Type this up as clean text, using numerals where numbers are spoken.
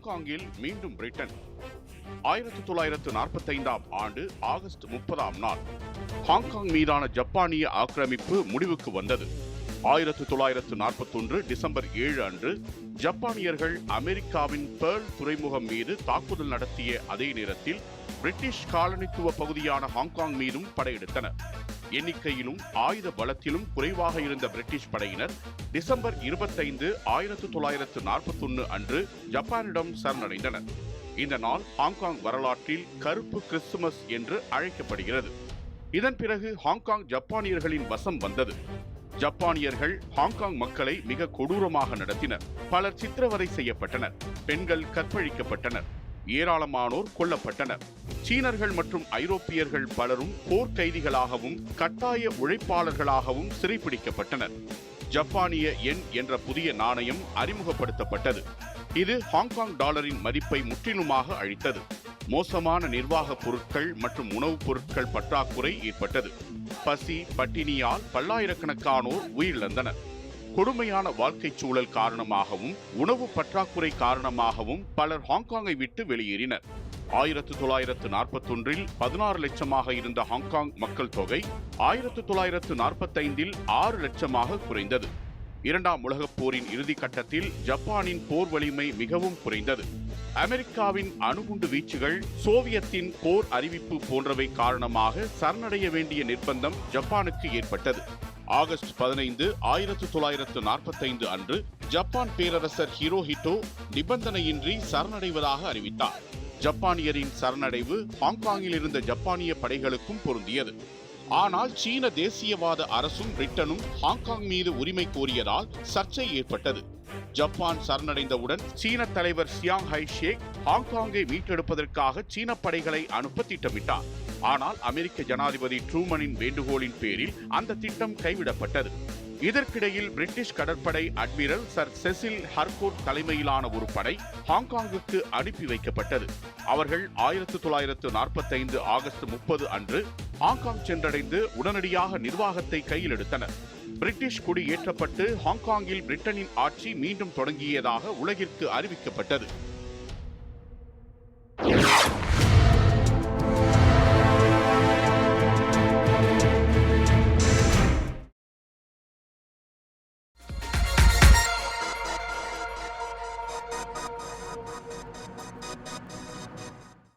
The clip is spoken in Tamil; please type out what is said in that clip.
ஹாங்காங்கில் மீண்டும் பிரிட்டன். 1945ஆம் ஆண்டு ஆகஸ்ட் 30ஆம் நாள் ஹாங்காங் மீதான ஜப்பானிய ஆக்கிரமிப்பு முடிவுக்கு வந்தது. 1941 டிசம்பர் 7 அன்று ஜப்பானியர்கள் அமெரிக்காவின் பேர்ல் துறைமுகம் மீது தாக்குதல் நடத்திய அதே நேரத்தில் பிரிட்டிஷ் காலனித்துவ பகுதியான ஹாங்காங் மீதும் படையெடுத்தனர். எண்ணிக்கையிலும் ஆயுத பலத்திலும் குறைவாக இருந்த பிரிட்டிஷ் படையினர் டிசம்பர் 25, 1941 அன்று ஜப்பானிடம் சரணடைந்தனர். இந்த நாள் ஹாங்காங் வரலாற்றில் கருப்பு கிறிஸ்துமஸ் என்று அழைக்கப்படுகிறது. இதன் பிறகு ஹாங்காங் ஜப்பானியர்களின் வசம் வந்தது. ஜப்பானியர்கள் ஹாங்காங் மக்களை மிக கொடூரமாக நடத்தினர். பலர் சித்திரவதை செய்யப்பட்டனர். பெண்கள் கற்பழிக்கப்பட்டனர். ஏராளமானோர் கொல்லப்பட்டனர். சீனர்கள் மற்றும் ஐரோப்பியர்கள் பலரும் போர்க்கைதிகளாகவும் கட்டாய உழைப்பாளர்களாகவும் சிறைப்பிடிக்கப்பட்டனர். ஜப்பானிய யென் என்ற புதிய நாணயம் அறிமுகப்படுத்தப்பட்டது. இது ஹாங்காங் டாலரின் மதிப்பை முற்றிலுமாக அழித்தது. மோசமான நிர்வாக பொருட்கள் மற்றும் உணவுப் பொருட்கள் பற்றாக்குறை ஏற்பட்டது. பசி பட்டினியால் பல்லாயிரக்கணக்கானோர் உயிரிழந்தனர். கொடுமையான வாழ்க்கை சூழல் காரணமாகவும் உணவு பற்றாக்குறை காரணமாகவும் பலர் ஹாங்காங்கை விட்டு வெளியேறினர். 1941 16 லட்சமாக இருந்த ஹாங்காங் மக்கள் தொகை 1945 6 லட்சமாக குறைந்தது. இரண்டாம் உலகப் போரின் இறுதி கட்டத்தில் ஜப்பானின் போர் வலிமை மிகவும் குறைந்தது. அமெரிக்காவின் அணுகுண்டு வீச்சுகள், சோவியத்தின் போர் அறிவிப்பு போன்றவை காரணமாக சரணடைய வேண்டிய நிர்பந்தம் ஜப்பானுக்கு ஏற்பட்டது. ஆகஸ்ட் 15, 1945 அன்று ஜப்பான் பேரரசர் ஹிரோஹிட்டோ நிபந்தனையின்றி சரணடைவதாக அறிவித்தார். ஜப்பானியரின் சரணடைவு ஹாங்காங்கில் இருந்த ஜப்பானிய படைகளுக்கும் பொருந்தியது. ஆனால் சீன தேசியவாத அரசும் பிரிட்டனும் ஹாங்காங் மீது உரிமை கோரியதால் சர்ச்சை ஏற்பட்டது. ஜப்பான் சரணடைந்தவுடன் சீன தலைவர் சியாங் ஹை ஷேக் ஹாங்காங்கை மீட்டெடுப்பதற்காக சீன படைகளை அனுப்ப திட்டமிட்டார். ஆனால் அமெரிக்க ஜனாதிபதி ட்ரூமனின் வேண்டுகோளின் பேரில் அந்த திட்டம் கைவிடப்பட்டது. இதற்கிடையில் பிரிட்டிஷ் கடற்படை அட்மிரல் சர் செசில் ஹர்கோட் தலைமையிலான ஒரு படை ஹாங்காங்குக்கு அனுப்பி வைக்கப்பட்டது. அவர்கள் 1945 ஆகஸ்ட் 30 அன்று ஹாங்காங் சென்றடைந்து உடனடியாக நிர்வாகத்தை கையில் எடுத்தனர். பிரிட்டிஷ் கொடி ஏற்றப்பட்டு ஹாங்காங்கில் பிரிட்டனின் ஆட்சி மீண்டும் தொடங்கியதாக உலகிற்கு அறிவிக்கப்பட்டது.